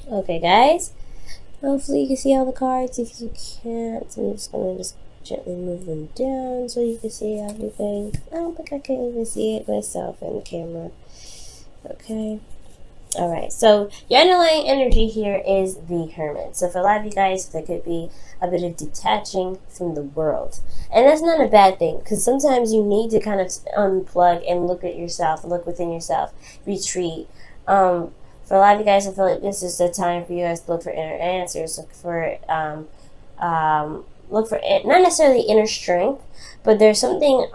Okay, guys. Hopefully you can see all the cards. If you can't, I'm just gonna gently move them down so you can see everything. I don't think I can even see it myself in the camera. Okay. Alright, so your underlying energy here is the Hermit. So for a lot of you guys, there could be a bit of detaching from the world. And that's not a bad thing, because sometimes you need to kind of unplug and look at yourself, look within yourself, retreat. For a lot of you guys, I feel like this is the time for you guys to look for inner answers, look for not necessarily inner strength, but there's something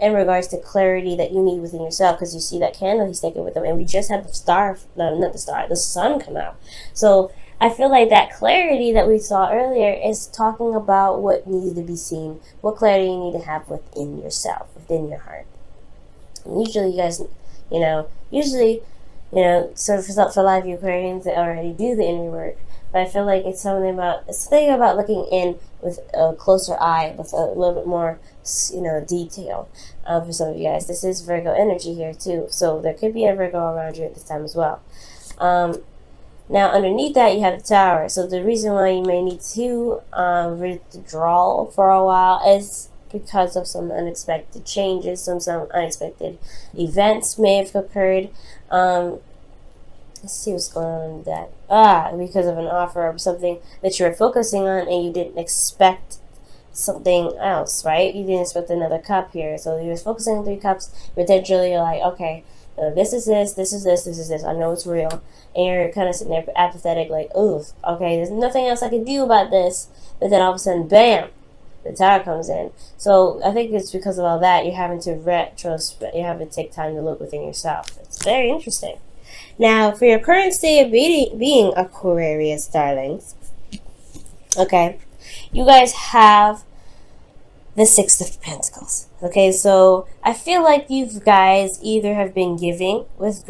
in regards to clarity that you need within yourself, because you see that candle he's taking with him, and we just had the sun come out. So I feel like that clarity that we saw earlier is talking about what needs to be seen, what clarity you need to have within yourself, within your heart. And usually you guys, so for a lot of you Aquarians that already do the inner work, but I feel like it's something about looking in with a closer eye, with a little bit more, detail. For some of you guys, this is Virgo energy here too, so there could be a Virgo around you at this time as well. Now underneath that you have the Tower. So the reason why you may need to withdraw for a while is because of some unexpected changes, some unexpected events may have occurred. Let's see what's going on with that. Because of an offer or something that you were focusing on and you didn't expect something else, right? You didn't expect another cup here. So you were focusing on 3 cups, potentially you're like, okay, this is this, this is this, this is this. I know it's real. And you're kind of sitting there apathetic, like, oof, okay, there's nothing else I can do about this. But then all of a sudden, bam, the Tower comes in. So I think it's because of all that you're having to retrospect. You're having to take time to look within yourself. It's very interesting. Now, for your current state of being Aquarius, darlings, okay, you guys have the 6 of Pentacles. Okay, so I feel like you guys either have been giving with,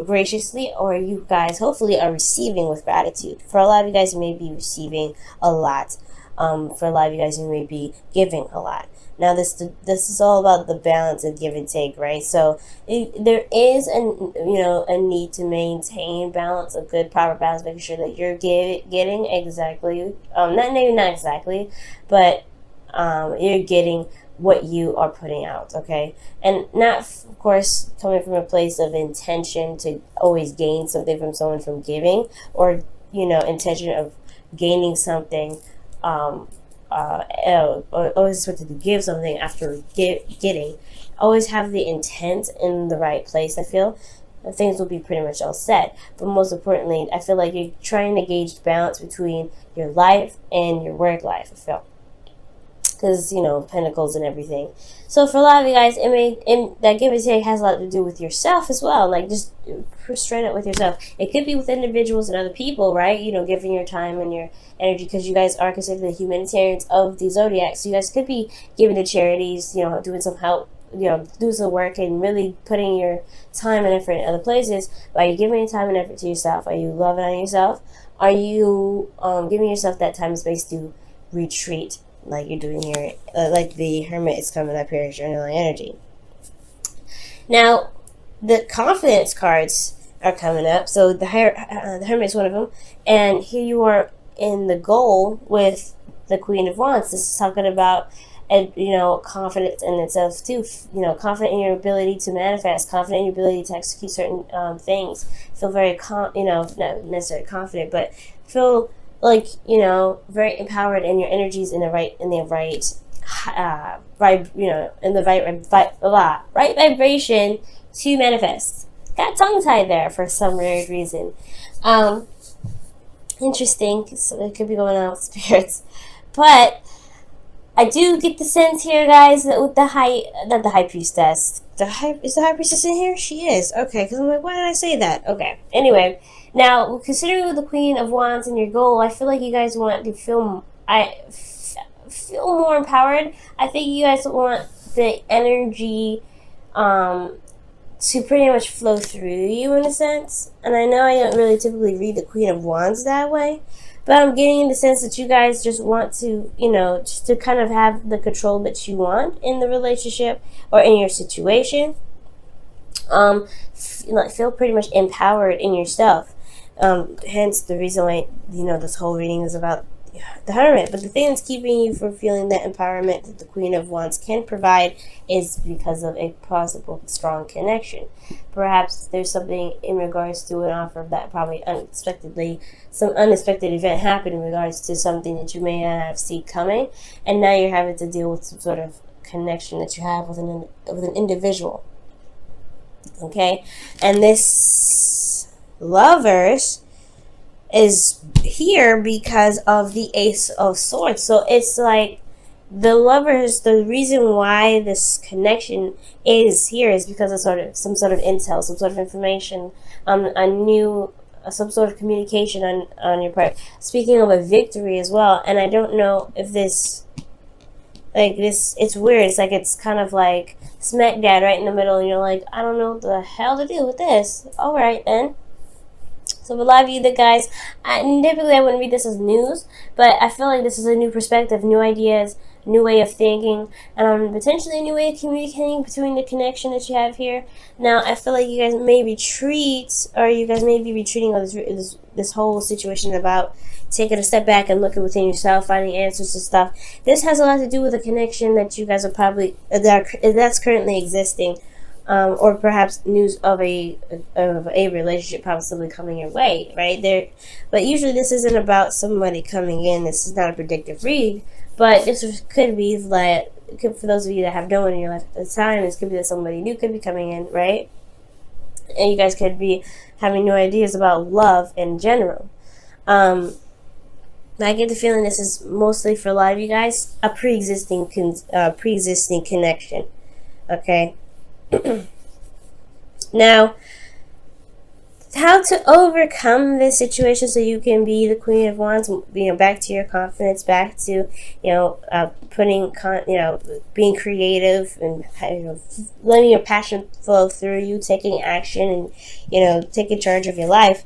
graciously, or you guys hopefully are receiving with gratitude. For a lot of you guys, you may be receiving a lot. For a lot of you guys, you may be giving a lot. Now, this is all about the balance of give and take, right? So there is a need to maintain balance, a good proper balance, making sure that you're getting exactly, not exactly, but you're getting what you are putting out, okay? And not, of course, coming from a place of intention to always gain something from someone from giving, or intention of gaining something. Always expected to give something after getting. Always have the intent in the right place. I feel things will be pretty much all set. But most importantly, I feel like you're trying to gauge balance between your life and your work life. I feel, because Pentacles and everything. So for a lot of you guys, that give and take has a lot to do with yourself as well. Like, just straight up with yourself. It could be with individuals and other people, right? Giving your time and your energy, because you guys are considered the humanitarians of the zodiac. So you guys could be giving to charities, doing some help, do some work, and really putting your time and effort in other places. But are you giving your time and effort to yourself? Are you loving on yourself? Are you giving yourself that time and space to retreat, like you're doing here, like the Hermit is coming up here as your underlying energy? Now, the confidence cards are coming up. So the Hermit is one of them, and here you are in the goal with the Queen of Wands. This is talking about, confidence in itself too. Confident in your ability to manifest, confident in your ability to execute certain things. Feel very not necessarily confident, but feel like very empowered in your energies, in the right right vibration to manifest. Got tongue-tied there for some weird reason. Interesting. So it could be going on with spirits. But I do get the sense here, guys, that with the high priestess. Is the high priestess in here? She is. Okay, because I'm like, why did I say that? Okay. Anyway, now, considering with the Queen of Wands and your goal, I feel like you guys want to feel more empowered. I think you guys want the energy to pretty much flow through you in a sense. And I know I don't really typically read the Queen of Wands that way, but I'm getting in the sense that you guys just want to, just to kind of have the control that you want in the relationship or in your situation. Feel pretty much empowered in yourself. Hence the reason why, this whole reading is about the Hermit. But the thing that's keeping you from feeling that empowerment that the Queen of Wands can provide is because of a possible strong connection. Perhaps there's something in regards to an offer that probably some unexpected event happened in regards to something that you may not have seen coming, and now you're having to deal with some sort of connection that you have with an individual. Okay, and this Lovers is here because of the Ace of Swords. So it's like the Lovers, the reason why this connection is here is because of some sort of intel, some sort of information, some sort of communication on your part. Speaking of a victory as well, and I don't know if this, it's weird. It's like, it's kind of like smack dab right in the middle, and you're like, I don't know what the hell to do with this. All right, then. So for a lot of you, the guys, typically I wouldn't read this as news, but I feel like this is a new perspective, new ideas, new way of thinking, and potentially a new way of communicating between the connection that you have here. Now, I feel like you guys may retreat, or you guys may be retreating on this whole situation about taking a step back and looking within yourself, finding answers to stuff. This has a lot to do with a connection that you guys are probably that's currently existing. Or perhaps news of a relationship possibly coming your way, right there. But usually this isn't about somebody coming in. This is not a predictive read, but this could be like, for those of you that have no one in your life at the time, this could be that somebody new could be coming in, right? And you guys could be having new ideas about love in general. I get the feeling this is mostly, for a lot of you guys, a pre-existing connection. Okay. Now, how to overcome this situation so you can be the Queen of Wands, back to your confidence, back to, being creative and, letting your passion flow through you, taking action and, taking charge of your life.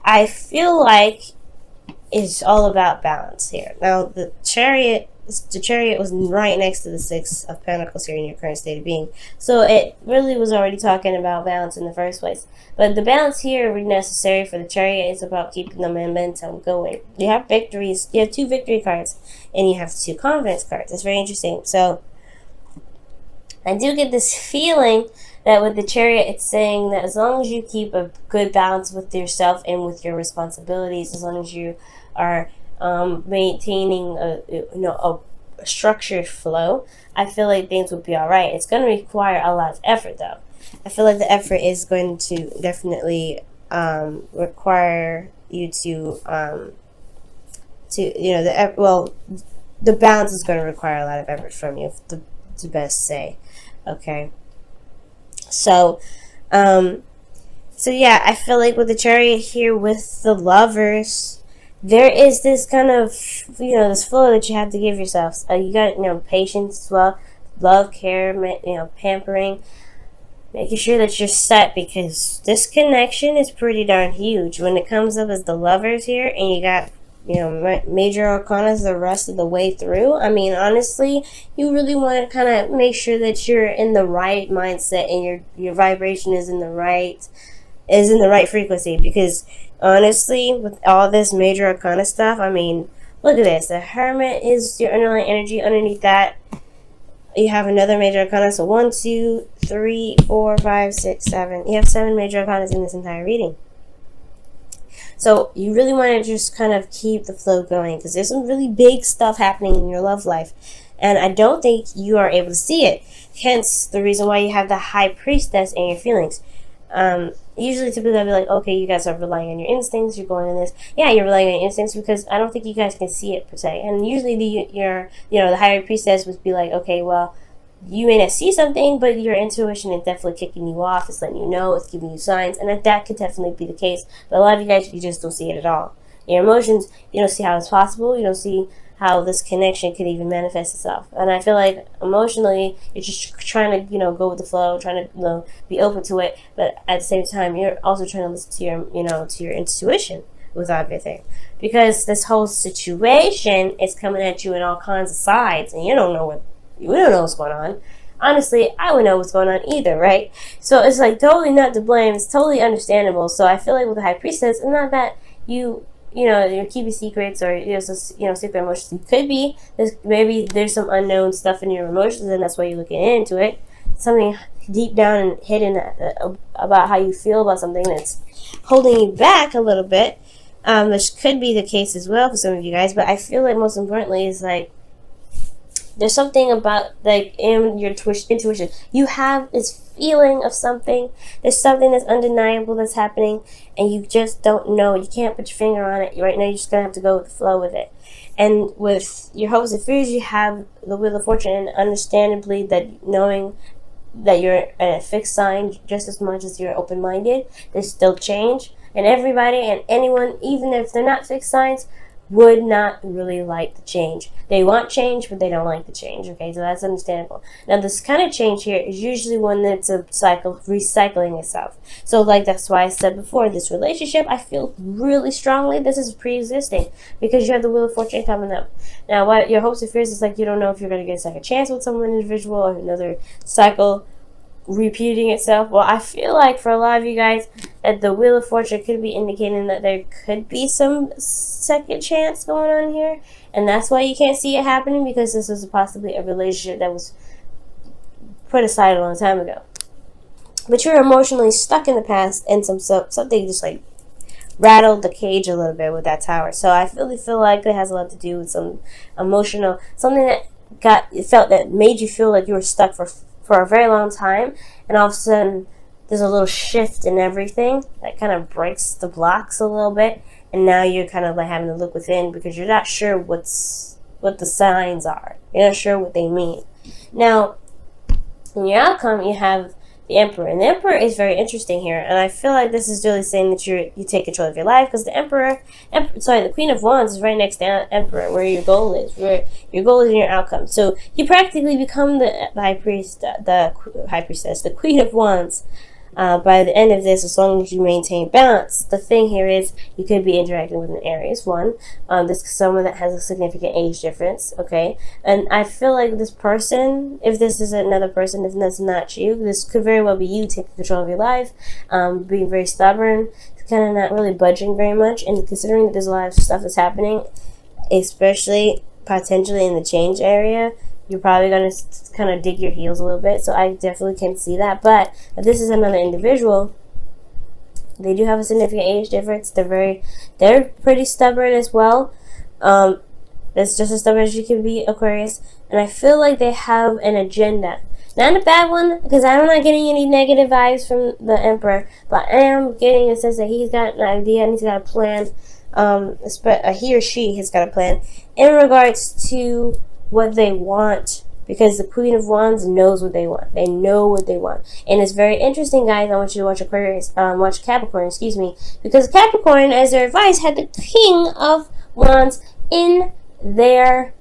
I feel like it's all about balance here. Now, the Chariot was right next to the Six of Pentacles here in your current state of being. So it really was already talking about balance in the first place. But the balance here necessary for the Chariot is about keeping the momentum going. You have victories. You have 2 victory cards, and you have 2 confidence cards. That's very interesting. So I do get this feeling that with the Chariot, it's saying that as long as you keep a good balance with yourself and with your responsibilities, as long as you are maintaining a structured flow, I feel like things will be all right. It's going to require a lot of effort, though. I feel like the effort is going to definitely require you to the balance is going to require a lot of effort from you, to best say. Okay. So yeah, I feel like with the Chariot here, with the Lovers, there is this kind of, this flow that you have to give yourselves. You got, patience as well, love, care, pampering, making sure that you're set, because this connection is pretty darn huge. When it comes up as the Lovers here, and you got, major arcanas the rest of the way through, I mean, honestly, you really want to kind of make sure that you're in the right mindset and your vibration is in the right frequency, because honestly, with all this major arcana stuff, I mean, look at this. The Hermit is your underlying energy. Underneath that, you have another major arcana. So 1, 2, 3, 4, 5, 6, 7. You have 7 major arcanas in this entire reading. So you really want to just kind of keep the flow going, because there's some really big stuff happening in your love life, and I don't think you are able to see it. Hence the reason why you have the High Priestess in your feelings. Usually, typically, I'll be like, okay, you guys are relying on your instincts. You're going in this. Yeah, you're relying on your instincts, because I don't think you guys can see it per se. And usually, the Higher Priestess would be like, okay, well, you may not see something, but your intuition is definitely kicking you off. It's letting you know. It's giving you signs, and that could definitely be the case. But a lot of you guys, you just don't see it at all. Your emotions, you don't see how it's possible. You don't see how this connection could even manifest itself. And I feel like emotionally, you're just trying to, go with the flow, trying to, be open to it. But at the same time, you're also trying to listen to your intuition with everything. Because this whole situation is coming at you in all kinds of sides, and we don't know what's going on. honestly, I would know what's going on either, right? So it's like totally not to blame. It's totally understandable. So I feel like with the High Priestess, it's not that you're keeping secrets or secret emotions. You could be. Maybe there's some unknown stuff in your emotions, and that's why you're looking into it. Something deep down and hidden about how you feel about something that's holding you back a little bit, which could be the case as well for some of you guys. But I feel like most importantly is like there's something about like in your intuition. You have this feeling of something. There's something that's undeniable that's happening, and you just don't know. You can't put your finger on it right now. You're just gonna have to go with the flow with it. And with your hopes and fears, you have the Wheel of Fortune, and understandably that knowing that you're a fixed sign just as much as you're open-minded, there's still change, and everybody and anyone, even if they're not fixed signs, would not really like the change. They want change, but they don't like the change. Okay, so that's understandable. Now, this kind of change here is usually one that's a cycle recycling itself. So, like that's why I said before, this relationship, I feel really strongly this is pre-existing because you have the Wheel of Fortune coming up. Now, what your hopes and fears is like you don't know if you're going to get a second chance with someone individual or another cycle repeating itself. Well, I feel like for a lot of you guys that the Wheel of Fortune could be indicating that there could be some second chance going on here, and that's why you can't see it happening, because this is possibly a relationship that was put aside a long time ago. But you're emotionally stuck in the past, and something just like rattled the cage a little bit with that Tower. So I really feel like it has a lot to do with some emotional, something that made you feel like you were stuck for a very long time, and all of a sudden there's a little shift in everything that kind of breaks the blocks a little bit, and now you're kind of like having to look within because you're not sure what the signs are. You're not sure what they mean. Now, in your outcome, you have the Emperor, and the Emperor is very interesting here, and I feel like this is really saying that you take control of your life, because the Queen of Wands is right next to Emperor, where your goal is, in your outcome. So you practically become the High Priestess, the Queen of Wands. By the end of this, as long as you maintain balance. The thing here is you could be interacting with an Aries one. This is someone that has a significant age difference, okay? And I feel like this person, if this is another person, if that's not you, this could very well be you taking control of your life, being very stubborn, kind of not really budging very much, and considering that there's a lot of stuff that's happening, especially potentially in the change area, you're probably going to kind of dig your heels a little bit. So I definitely can see that. But if this is another individual, they do have a significant age difference. They're pretty stubborn as well. It's just as stubborn as you can be, Aquarius. And I feel like they have an agenda. Not a bad one, because I'm not getting any negative vibes from the Emperor. But I am getting a sense that he's got an idea and he's got a plan. He or she has got a plan in regards to what they want, because the Queen of Wands knows what they want. They know what they want. And it's very interesting, guys. I want you to watch watch Capricorn, because Capricorn, as their advice, had the King of Wands in their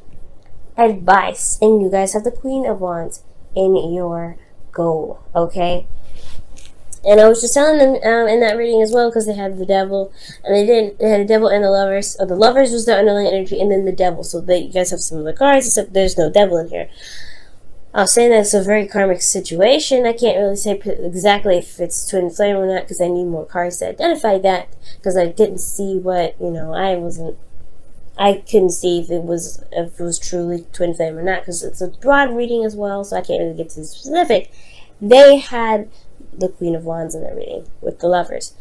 advice, and you guys have the Queen of Wands in your goal, okay? And I was just telling them in that reading as well, because they had the Devil, and they had the Devil and the Lovers. So the Lovers was the underlying energy, and then the Devil. So you guys have some of the cards, except there's no Devil in here. I was saying that it's a very karmic situation. I can't really say exactly if it's twin flame or not, because I need more cards to identify that, because I didn't see what, I couldn't see if it was truly twin flame or not, because it's a broad reading as well, so I can't really get too specific. They had the Queen of Wands in their reading with the Lovers.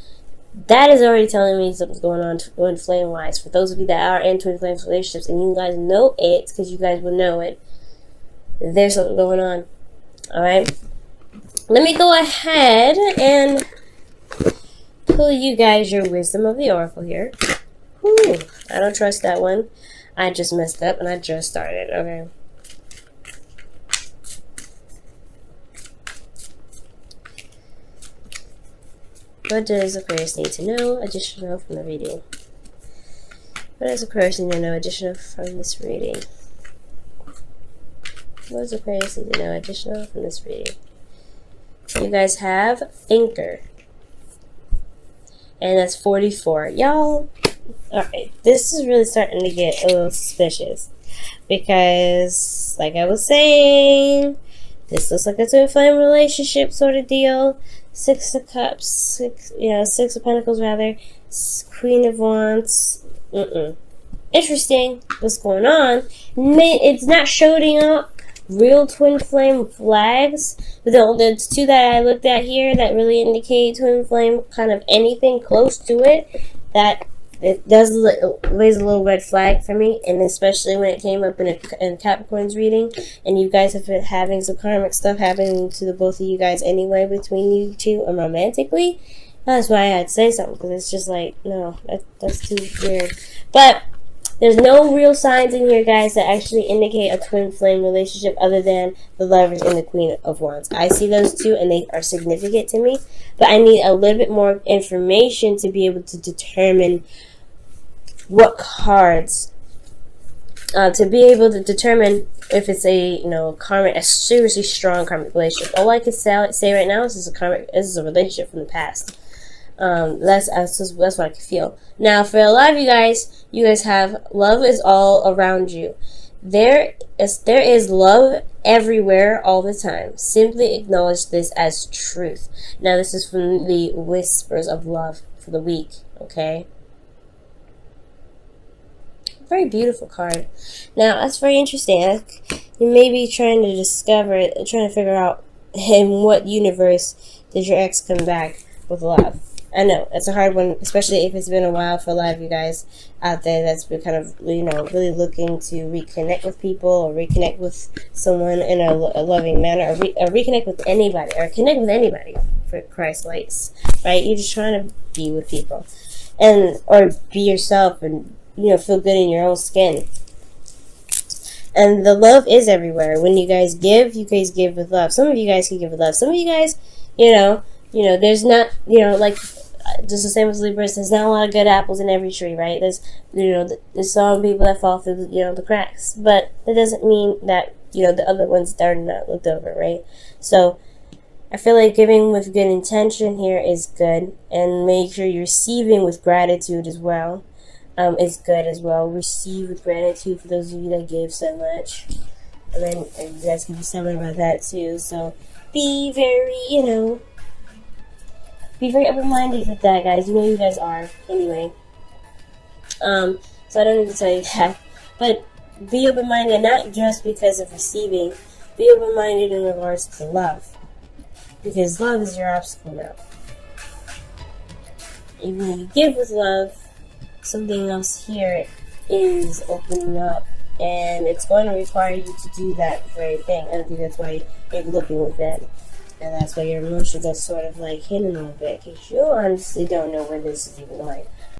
That is already telling me something's going on twin flame wise. For those of you that are in twin flame relationships and you guys know it, because you guys will know it, there's something going on. Alright? Let me go ahead and pull you guys your Wisdom of the Oracle here. Whew, I don't trust that one. I just messed up and I just started. Okay. What does Aquarius need to know additional from the reading? What does Aquarius need to know additional from this reading? What does Aquarius need to know additional from this reading? You guys have Thinker. And that's 44. Y'all, alright, this is really starting to get a little suspicious. Because, like I was saying, This looks like a twin flame relationship sort of deal. Six of Cups, Six of Pentacles rather. Queen of Wands. Interesting. What's going on? It's not showing up real twin flame flags, but the two that I looked at here that really indicate twin flame, kind of anything close to it, that it does raise a little red flag for me, and especially when it came up in Capricorn's reading, and you guys have been having some karmic stuff happening to the both of you guys anyway between you two and romantically. That's why I had to say something, because it's just like, no, that's too weird. But there's no real signs in here, guys, that actually indicate a twin flame relationship other than the Lovers and the Queen of Wands. I see those two, and they are significant to me, but I need a little bit more information to be able to determine what cards, to be able to determine if it's a a seriously strong karmic relationship. All I can say right now is this is a relationship from the past. That's what I can feel. Now, for a lot of you guys have love is all around you. There is love everywhere all the time. Simply acknowledge this as truth. Now, this is from the Whispers of Love for the week, okay? Very beautiful card. Now, that's very interesting. You may be trying to figure out in what universe did your ex come back with love. I know, it's a hard one, especially if it's been a while for a lot of you guys out there that's been kind of, really looking to reconnect with people or reconnect with someone in a loving manner, or reconnect with anybody, or connect with anybody, for Christ's sakes, right? You're just trying to be with people, or be yourself and, feel good in your own skin. And the love is everywhere. When you guys give with love. Some of you guys can give with love. Some of you guys, there's not, just the same as Libras, there's not a lot of good apples in every tree, right? There's some people that fall through, the cracks, but that doesn't mean that, the other ones are not looked over, right? So, I feel like giving with good intention here is good, and make sure you're receiving with gratitude as well, is good as well. Receive with gratitude for those of you that give so much, and then you guys can be something about that too, so be very, be very open-minded with that, guys. You guys are. Anyway. So I don't need to tell you that. But be open-minded, not just because of receiving. Be open-minded in regards to love. Because love is your obstacle now. And when you give with love, something else here is opening up. And it's going to require you to do that very thing. And I think that's why you're looking within. And that's why your emotions are sort of like hidden a little bit, because you honestly don't know where this is even going.